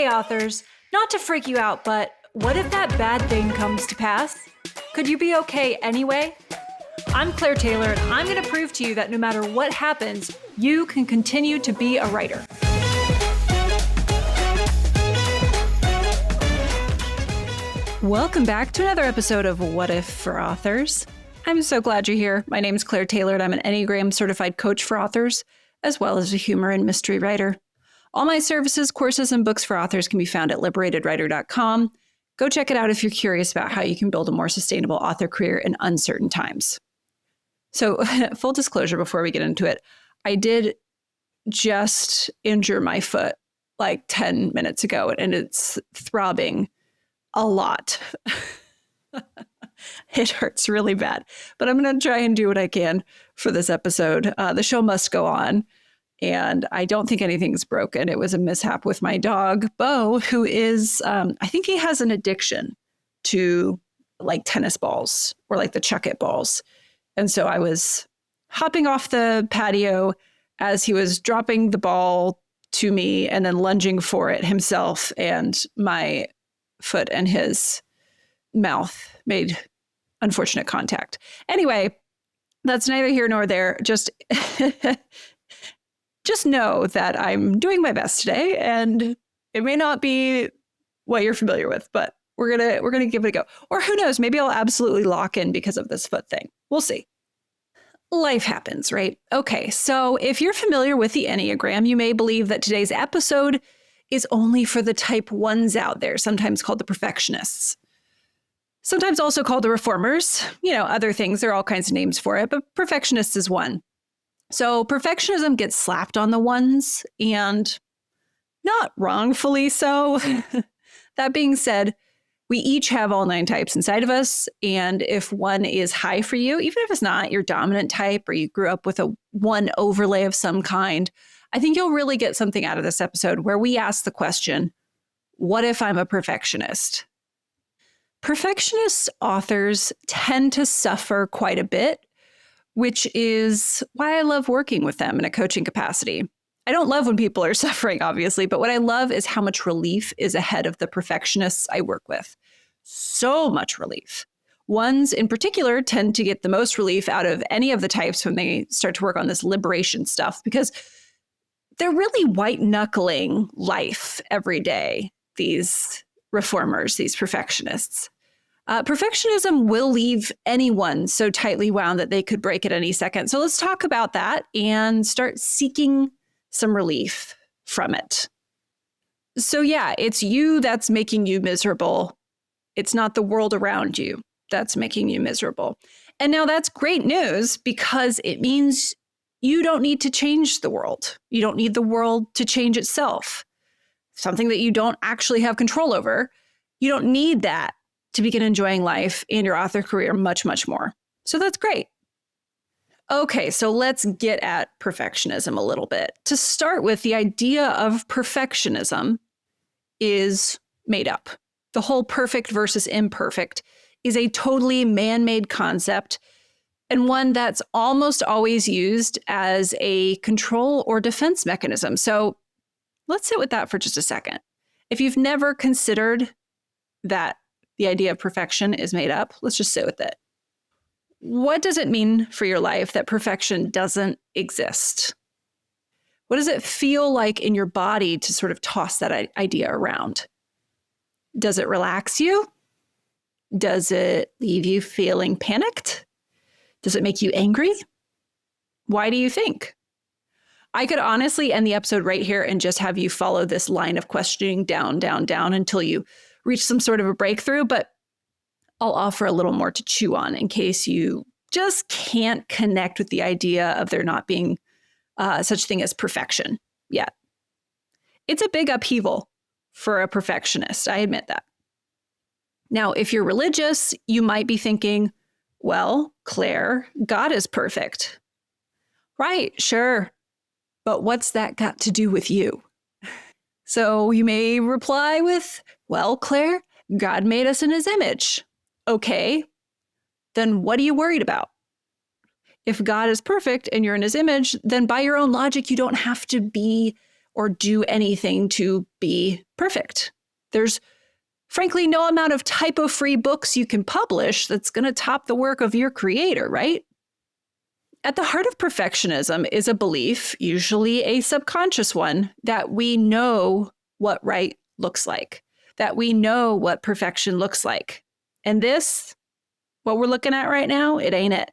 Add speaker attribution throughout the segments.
Speaker 1: Hey authors, not to freak you out, but what if that bad thing comes to pass? Could you be okay anyway? I'm Claire Taylor, and I'm going to prove to you that no matter what happens, you can continue to be a writer. Welcome back to another episode of What If for Authors. I'm so glad you're here. My name is Claire Taylor, and I'm an Enneagram certified coach for authors, as well as a humor and mystery writer. All my services, courses, and books for authors can be found at liberatedwriter.com. Go check it out if you're curious about how you can build a more sustainable author career in uncertain times. So, full disclosure before we get into it, I did just injure my foot like 10 minutes ago, and it's throbbing a lot. It hurts really bad, but I'm going to try and do what I can for this episode. The show must go on. And I don't think anything's broken. It was a mishap with my dog, Bo, who is, I think he has an addiction to like tennis balls or like the chuck it balls. And so I was hopping off the patio as he was dropping the ball to me and then lunging for it himself. And my foot and his mouth made unfortunate contact. Anyway, that's neither here nor there. Just know that I'm doing my best today, and it may not be what you're familiar with, but we're gonna give it a go. Or who knows, maybe I'll absolutely lock in because of this foot thing. We'll see. Life happens, right? Okay, so if you're familiar with the Enneagram, you may believe that today's episode is only for the type 1s out there, sometimes called the perfectionists. Sometimes also called the reformers. You know, other things, there are all kinds of names for it, but perfectionist is one. So perfectionism gets slapped on the ones, and not wrongfully so. That being said, we each have all 9 types inside of us. And if one is high for you, even if it's not your dominant type or you grew up with a one overlay of some kind, I think you'll really get something out of this episode where we ask the question, what if I'm a perfectionist? Perfectionist authors tend to suffer quite a bit, which is why I love working with them in a coaching capacity. I don't love when people are suffering, obviously, but what I love is how much relief is ahead of the perfectionists I work with. So much relief. Ones in particular tend to get the most relief out of any of the types when they start to work on this liberation stuff, because they're really white-knuckling life every day, these reformers, these perfectionists. Perfectionism will leave anyone so tightly wound that they could break at any second. So let's talk about that and start seeking some relief from it. So yeah, it's you that's making you miserable. It's not the world around you that's making you miserable. And now that's great news, because it means you don't need to change the world. You don't need the world to change itself. Something that you don't actually have control over. You don't need that to begin enjoying life and your author career much, much more. So that's great. Okay, so let's get at perfectionism a little bit. To start with, the idea of perfectionism is made up. The whole perfect versus imperfect is a totally man-made concept, and one that's almost always used as a control or defense mechanism. So let's sit with that for just a second. If you've never considered that the idea of perfection is made up, let's just sit with it. What does it mean for your life that perfection doesn't exist? What does it feel like in your body to sort of toss that idea around? Does it relax you? Does it leave you feeling panicked? Does it make you angry? Why do you think? I could honestly end the episode right here and just have you follow this line of questioning down, down, down until you reach some sort of a breakthrough, but I'll offer a little more to chew on in case you just can't connect with the idea of there not being such thing as perfection yet. It's a big upheaval for a perfectionist, I admit that. Now, if you're religious, you might be thinking, well, Claire, God is perfect. Right, sure. But what's that got to do with you? So you may reply with, well, Claire, God made us in his image. Okay, then what are you worried about? If God is perfect and you're in his image, then by your own logic, you don't have to be or do anything to be perfect. There's frankly no amount of typo-free books you can publish that's going to top the work of your creator, right? At the heart of perfectionism is a belief, usually a subconscious one, that we know what right looks like, that we know what perfection looks like. And this, what we're looking at right now, it ain't it.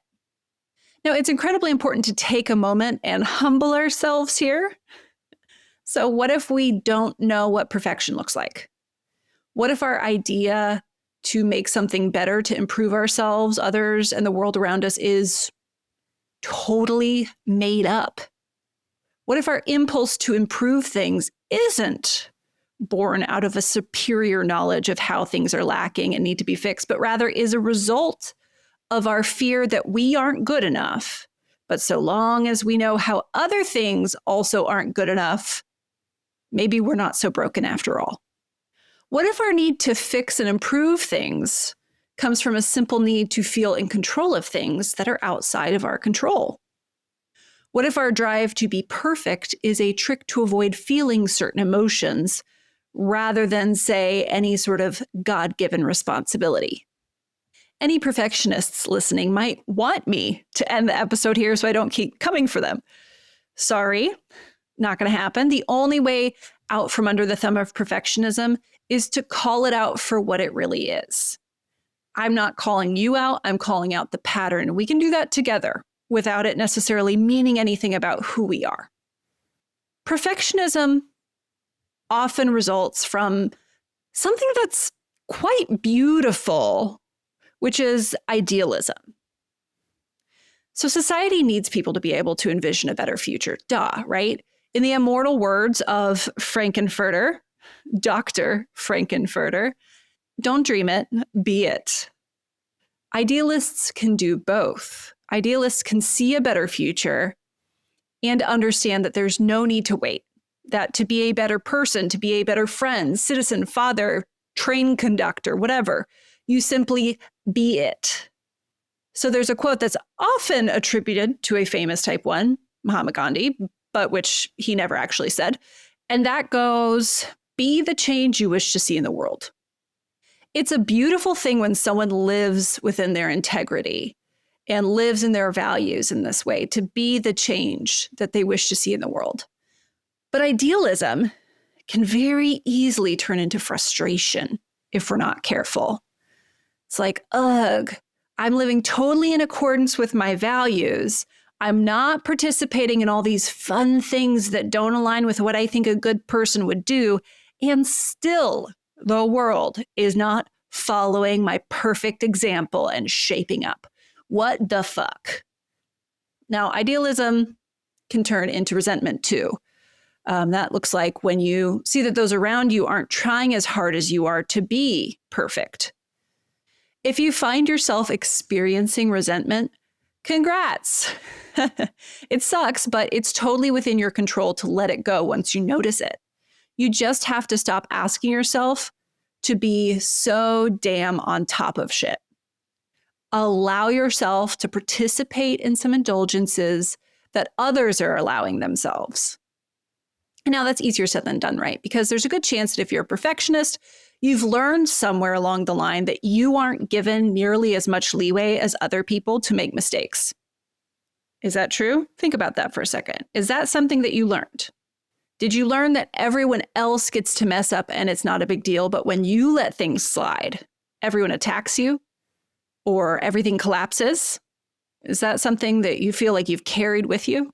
Speaker 1: Now, it's incredibly important to take a moment and humble ourselves here. So what if we don't know what perfection looks like? What if our idea to make something better, to improve ourselves, others, and the world around us is totally made up? What if our impulse to improve things isn't born out of a superior knowledge of how things are lacking and need to be fixed, but rather is a result of our fear that we aren't good enough? But so long as we know how other things also aren't good enough, maybe we're not so broken after all. What if our need to fix and improve things comes from a simple need to feel in control of things that are outside of our control? What if our drive to be perfect is a trick to avoid feeling certain emotions rather than, say, any sort of God-given responsibility? Any perfectionists listening might want me to end the episode here so I don't keep coming for them. Sorry, not going to happen. The only way out from under the thumb of perfectionism is to call it out for what it really is. I'm not calling you out, I'm calling out the pattern. We can do that together without it necessarily meaning anything about who we are. Perfectionism often results from something that's quite beautiful, which is idealism. So society needs people to be able to envision a better future. Duh, right? In the immortal words of Frankenfurter, Dr. Frankenfurter, don't dream it, be it. Idealists can do both. Idealists can see a better future and understand that there's no need to wait, that to be a better person, to be a better friend, citizen, father, train conductor, whatever, you simply be it. So there's a quote that's often attributed to a famous type 1, Mahatma Gandhi, but which he never actually said. And that goes, be the change you wish to see in the world. It's a beautiful thing when someone lives within their integrity and lives in their values in this way, to be the change that they wish to see in the world. But idealism can very easily turn into frustration if we're not careful. It's like, ugh, I'm living totally in accordance with my values. I'm not participating in all these fun things that don't align with what I think a good person would do. And still, the world is not following my perfect example and shaping up. What the fuck? Now, idealism can turn into resentment too. That looks like when you see that those around you aren't trying as hard as you are to be perfect. If you find yourself experiencing resentment, congrats. It sucks, but it's totally within your control to let it go once you notice it. You just have to stop asking yourself to be so damn on top of shit. Allow yourself to participate in some indulgences that others are allowing themselves. And now that's easier said than done, right? Because there's a good chance that if you're a perfectionist, you've learned somewhere along the line that you aren't given nearly as much leeway as other people to make mistakes. Is that true? Think about that for a second. Is that something that you learned? Did you learn that everyone else gets to mess up and it's not a big deal, but when you let things slide, everyone attacks you or everything collapses? Is that something that you feel like you've carried with you?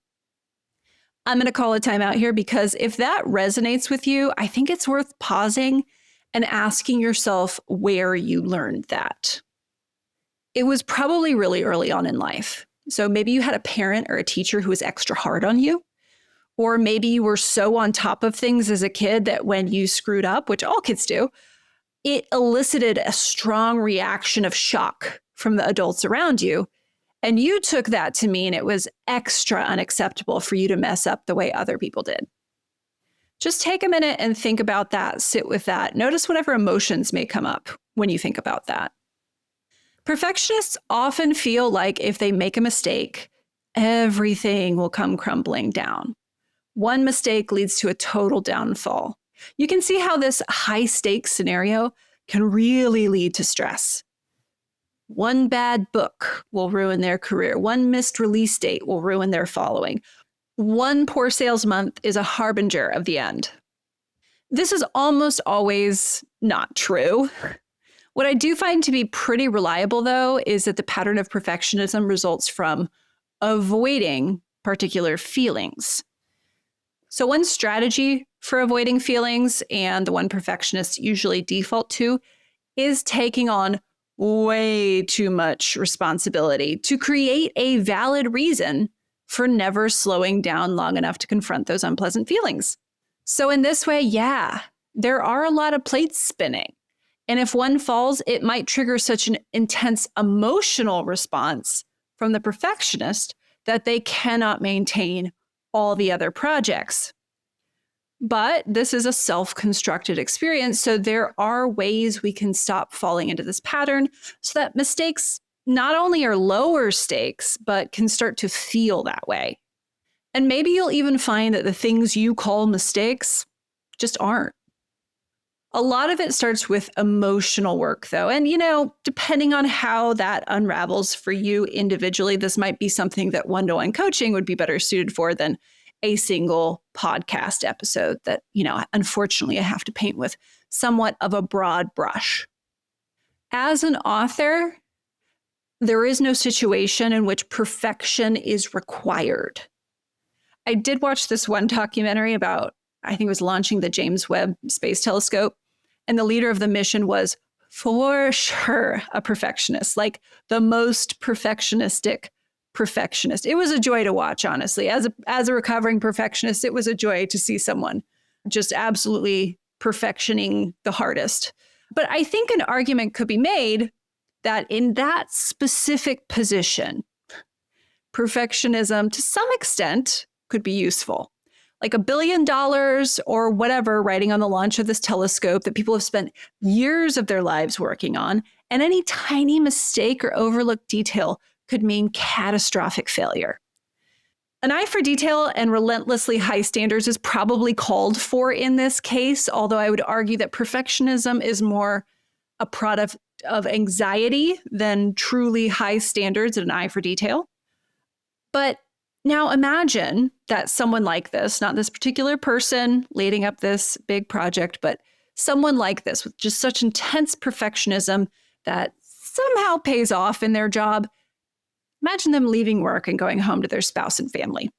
Speaker 1: I'm going to call a timeout here because if that resonates with you, I think it's worth pausing and asking yourself where you learned that. It was probably really early on in life. So maybe you had a parent or a teacher who was extra hard on you. Or maybe you were so on top of things as a kid that when you screwed up, which all kids do, it elicited a strong reaction of shock from the adults around you. And you took that to mean it was extra unacceptable for you to mess up the way other people did. Just take a minute and think about that, sit with that. Notice whatever emotions may come up when you think about that. Perfectionists often feel like if they make a mistake, everything will come crumbling down. One mistake leads to a total downfall. You can see how this high stakes scenario can really lead to stress. One bad book will ruin their career. One missed release date will ruin their following. One poor sales month is a harbinger of the end. This is almost always not true. What I do find to be pretty reliable, though, is that the pattern of perfectionism results from avoiding particular feelings. So one strategy for avoiding feelings, and the one perfectionists usually default to, is taking on way too much responsibility to create a valid reason for never slowing down long enough to confront those unpleasant feelings. So in this way, yeah, there are a lot of plates spinning. And if one falls, it might trigger such an intense emotional response from the perfectionist that they cannot maintain all the other projects. But this is a self-constructed experience, so there are ways we can stop falling into this pattern so that mistakes not only are lower stakes, but can start to feel that way. And maybe you'll even find that the things you call mistakes just aren't. A lot of it starts with emotional work, though. And, depending on how that unravels for you individually, this might be something that one-to-one coaching would be better suited for than a single podcast episode that, unfortunately, I have to paint with somewhat of a broad brush. As an author, there is no situation in which perfection is required. I did watch this one documentary about, I think it was launching the James Webb Space Telescope, and the leader of the mission was for sure a perfectionist, like the most perfectionistic perfectionist. It was a joy to watch, honestly. As a recovering perfectionist, it was a joy to see someone just absolutely perfectioning the hardest. But I think an argument could be made that in that specific position, perfectionism to some extent could be useful. Like $1 billion or whatever riding on the launch of this telescope that people have spent years of their lives working on, and any tiny mistake or overlooked detail could mean catastrophic failure. An eye for detail and relentlessly high standards is probably called for in this case, although I would argue that perfectionism is more a product of anxiety than truly high standards and an eye for detail. But now imagine that someone like this, not this particular person leading up this big project, but someone like this with just such intense perfectionism that somehow pays off in their job. Imagine them leaving work and going home to their spouse and family.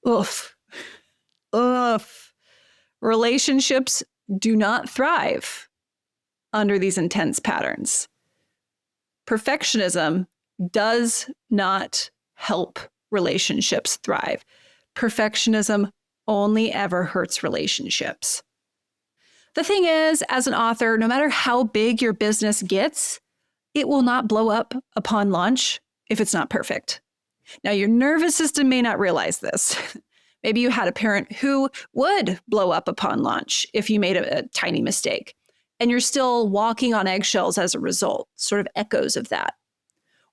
Speaker 1: Oof. Oof. Relationships do not thrive under these intense patterns. Perfectionism does not help relationships thrive. Perfectionism only ever hurts relationships. The thing is, as an author, no matter how big your business gets, it will not blow up upon launch if it's not perfect. Now, your nervous system may not realize this. Maybe you had a parent who would blow up upon launch if you made a tiny mistake, and you're still walking on eggshells as a result, sort of echoes of that.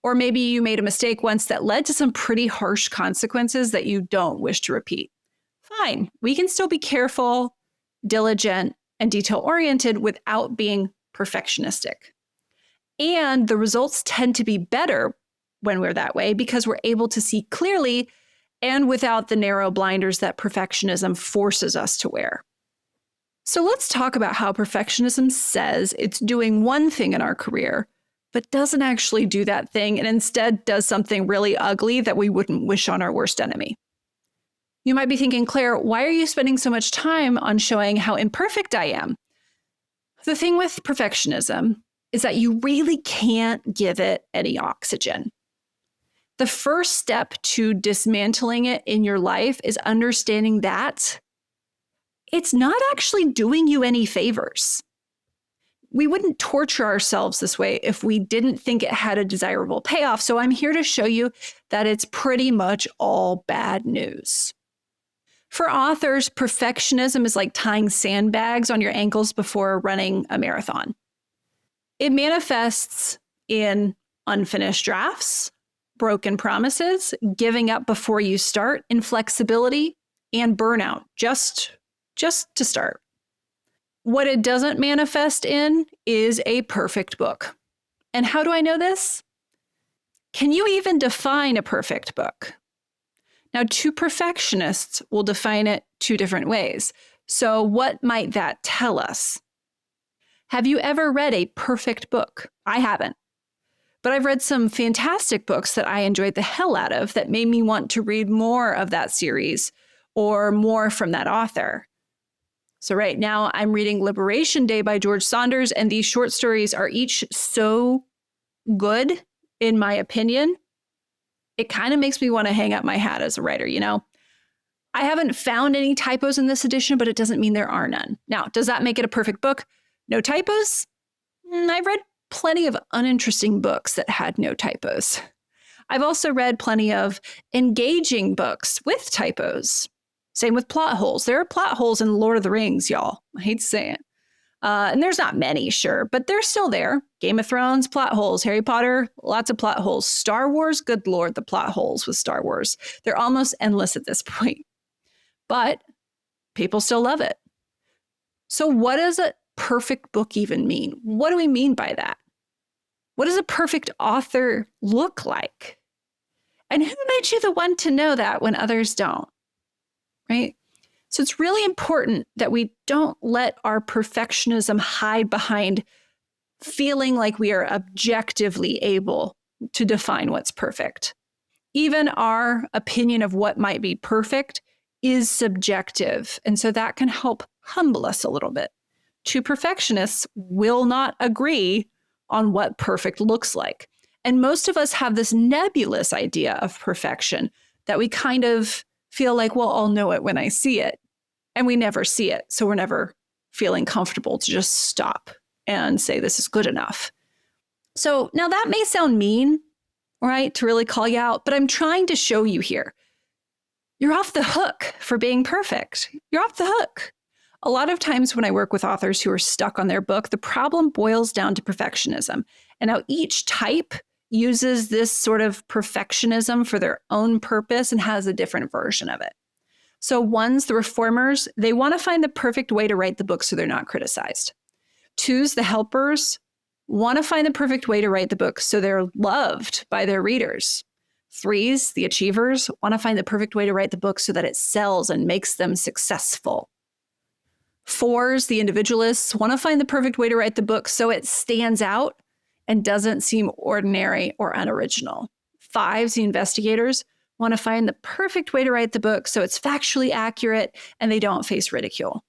Speaker 1: Or maybe you made a mistake once that led to some pretty harsh consequences that you don't wish to repeat. Fine, we can still be careful, diligent, and detail-oriented without being perfectionistic. And the results tend to be better when we're that way because we're able to see clearly and without the narrow blinders that perfectionism forces us to wear. So let's talk about how perfectionism says it's doing one thing in our career, but doesn't actually do that thing and instead does something really ugly that we wouldn't wish on our worst enemy. You might be thinking, Claire, why are you spending so much time on showing how imperfect I am? The thing with perfectionism is that you really can't give it any oxygen. The first step to dismantling it in your life is understanding that it's not actually doing you any favors. We wouldn't torture ourselves this way if we didn't think it had a desirable payoff. So I'm here to show you that it's pretty much all bad news. For authors, perfectionism is like tying sandbags on your ankles before running a marathon. It manifests in unfinished drafts, broken promises, giving up before you start, inflexibility, and burnout, just to start. What it doesn't manifest in is a perfect book. And how do I know this? Can you even define a perfect book? Now, two perfectionists will define it two different ways. So what might that tell us? Have you ever read a perfect book? I haven't. But I've read some fantastic books that I enjoyed the hell out of that made me want to read more of that series or more from that author. So right now I'm reading Liberation Day by George Saunders, and these short stories are each so good, in my opinion. It kind of makes me want to hang up my hat as a writer, you know? I haven't found any typos in this edition, but it doesn't mean there are none. Now, does that make it a perfect book? No typos? I've read plenty of uninteresting books that had no typos. I've also read plenty of engaging books with typos. Same with plot holes. There are plot holes in Lord of the Rings, y'all. I hate to say it. And there's not many, sure, but they're still there. Game of Thrones, plot holes. Harry Potter, lots of plot holes. Star Wars, good Lord, the plot holes with Star Wars. They're almost endless at this point. But people still love it. So what does a perfect book even mean? What do we mean by that? What does a perfect author look like? And who made you the one to know that when others don't? Right? So it's really important that we don't let our perfectionism hide behind feeling like we are objectively able to define what's perfect. Even our opinion of what might be perfect is subjective. And so that can help humble us a little bit. Two perfectionists will not agree on what perfect looks like. And most of us have this nebulous idea of perfection that we kind of feel like, well, I'll know it when I see it. And we never see it. So we're never feeling comfortable to just stop and say, this is good enough. So now that may sound mean, right, to really call you out, but I'm trying to show you here. You're off the hook for being perfect. You're off the hook. A lot of times when I work with authors who are stuck on their book, the problem boils down to perfectionism. And now each type uses this sort of perfectionism for their own purpose and has a different version of it. So one's the reformers. They want to find the perfect way to write the book so they're not criticized. Two's the helpers, want to find the perfect way to write the book so they're loved by their readers. Three's the achievers, want to find the perfect way to write the book so that it sells and makes them successful. Four's the individualists, want to find the perfect way to write the book so it stands out and doesn't seem ordinary or unoriginal. Five's the investigators, want to find the perfect way to write the book so it's factually accurate and they don't face ridicule.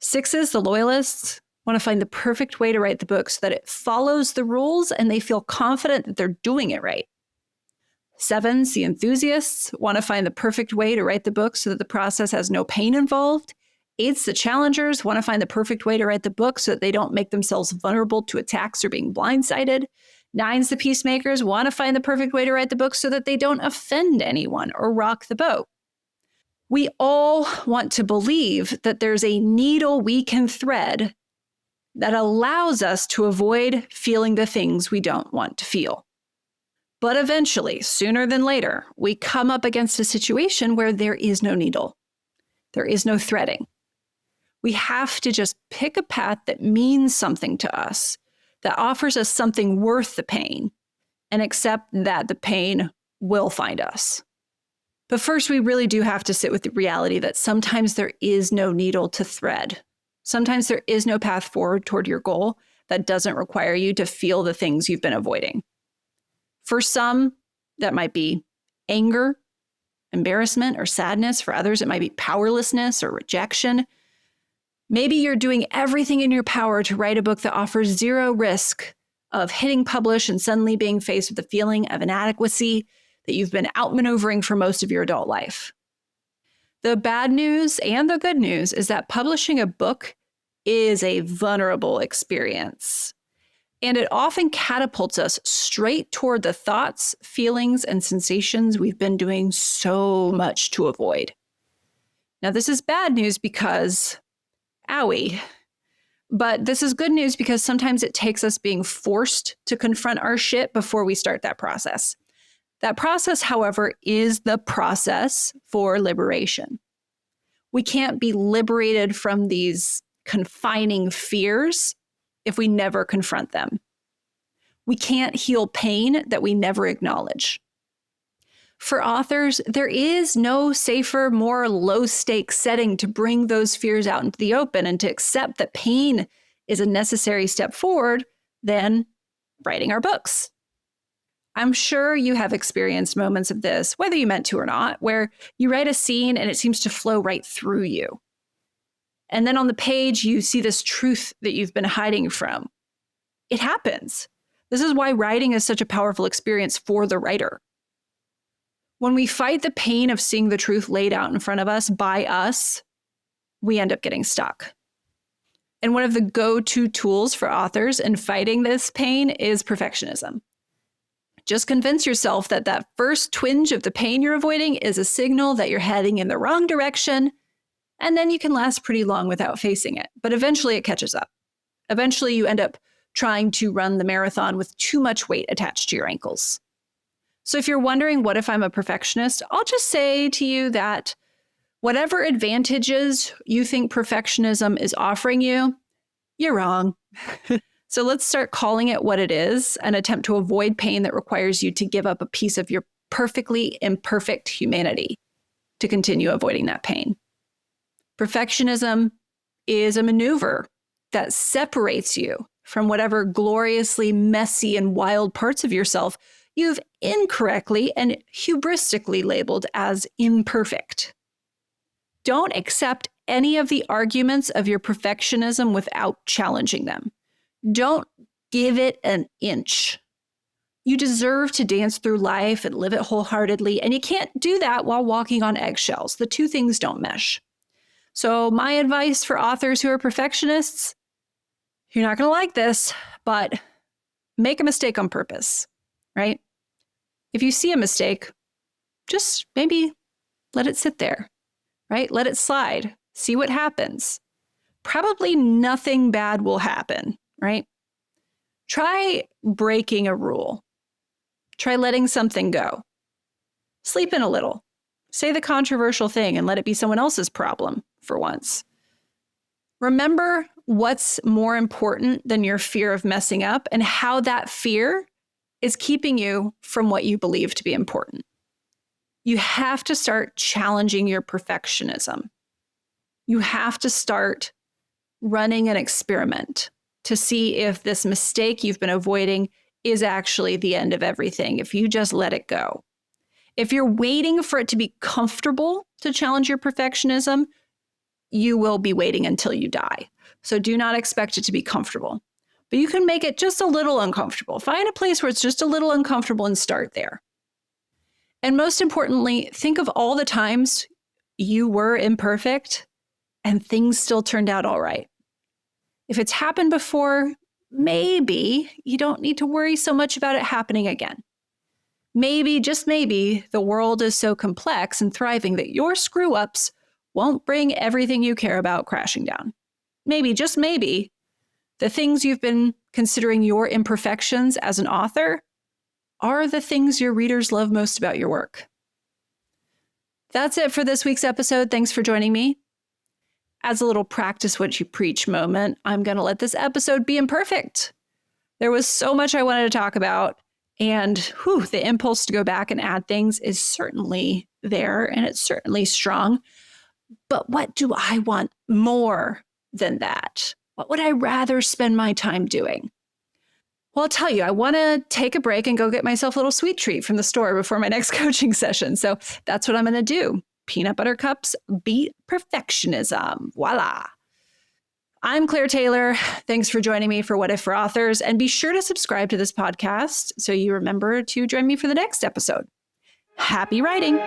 Speaker 1: Six's the loyalists, want to find the perfect way to write the book so that it follows the rules and they feel confident that they're doing it right. Seven's the enthusiasts, want to find the perfect way to write the book so that the process has no pain involved. Eight's the challengers, want to find the perfect way to write the book so that they don't make themselves vulnerable to attacks or being blindsided. Nine's the peacemakers, want to find the perfect way to write the book so that they don't offend anyone or rock the boat. We all want to believe that there's a needle we can thread that allows us to avoid feeling the things we don't want to feel. But eventually, sooner than later, we come up against a situation where there is no needle. There is no threading. We have to just pick a path that means something to us, that offers us something worth the pain, and accept that the pain will find us. But first, we really do have to sit with the reality that sometimes there is no needle to thread. Sometimes there is no path forward toward your goal that doesn't require you to feel the things you've been avoiding. For some, that might be anger, embarrassment, or sadness. For others, it might be powerlessness or rejection. Maybe you're doing everything in your power to write a book that offers zero risk of hitting publish and suddenly being faced with the feeling of inadequacy that you've been outmaneuvering for most of your adult life. The bad news and the good news is that publishing a book is a vulnerable experience. And it often catapults us straight toward the thoughts, feelings, and sensations we've been doing so much to avoid. Now, this is bad news because, owie. But this is good news because sometimes it takes us being forced to confront our shit before we start that process. That process, however, is the process for liberation. We can't be liberated from these confining fears if we never confront them. We can't heal pain that we never acknowledge. For authors, there is no safer, more low-stakes setting to bring those fears out into the open and to accept that pain is a necessary step forward than writing our books. I'm sure you have experienced moments of this, whether you meant to or not, where you write a scene and it seems to flow right through you. And then on the page, you see this truth that you've been hiding from. It happens. This is why writing is such a powerful experience for the writer. When we fight the pain of seeing the truth laid out in front of us by us, we end up getting stuck. And one of the go-to tools for authors in fighting this pain is perfectionism. Just convince yourself that that first twinge of the pain you're avoiding is a signal that you're heading in the wrong direction, and then you can last pretty long without facing it. But eventually it catches up. Eventually you end up trying to run the marathon with too much weight attached to your ankles. So if you're wondering, what if I'm a perfectionist? I'll just say to you that whatever advantages you think perfectionism is offering you, you're wrong. So let's start calling it what it is, an attempt to avoid pain that requires you to give up a piece of your perfectly imperfect humanity to continue avoiding that pain. Perfectionism is a maneuver that separates you from whatever gloriously messy and wild parts of yourself you've incorrectly and hubristically labeled as imperfect. Don't accept any of the arguments of your perfectionism without challenging them. Don't give it an inch. You deserve to dance through life and live it wholeheartedly, and you can't do that while walking on eggshells. The two things don't mesh. So my advice for authors who are perfectionists, you're not going to like this, but make a mistake on purpose, right? If you see a mistake, just maybe let it sit there, right? Let it slide. See what happens. Probably nothing bad will happen, right? Try breaking a rule. Try letting something go. Sleep in a little. Say the controversial thing and let it be someone else's problem for once. Remember what's more important than your fear of messing up and how that fear is keeping you from what you believe to be important. You have to start challenging your perfectionism. You have to start running an experiment to see if this mistake you've been avoiding is actually the end of everything, if you just let it go. If you're waiting for it to be comfortable to challenge your perfectionism, you will be waiting until you die. So do not expect it to be comfortable. But you can make it just a little uncomfortable. Find a place where it's just a little uncomfortable and start there. And most importantly, think of all the times you were imperfect and things still turned out all right. If it's happened before, maybe you don't need to worry so much about it happening again. Maybe, just maybe, the world is so complex and thriving that your screw-ups won't bring everything you care about crashing down. Maybe, just maybe, the things you've been considering your imperfections as an author are the things your readers love most about your work. That's it for this week's episode. Thanks for joining me. As a little practice what you preach moment, I'm going to let this episode be imperfect. There was so much I wanted to talk about, and the impulse to go back and add things is certainly there, and it's certainly strong. But what do I want more than that? What would I rather spend my time doing? Well, I'll tell you, I want to take a break and go get myself a little sweet treat from the store before my next coaching session. So that's what I'm going to do. Peanut butter cups beat perfectionism. Voila. I'm Claire Taylor. Thanks for joining me for What If for Authors. And be sure to subscribe to this podcast so you remember to join me for the next episode. Happy writing.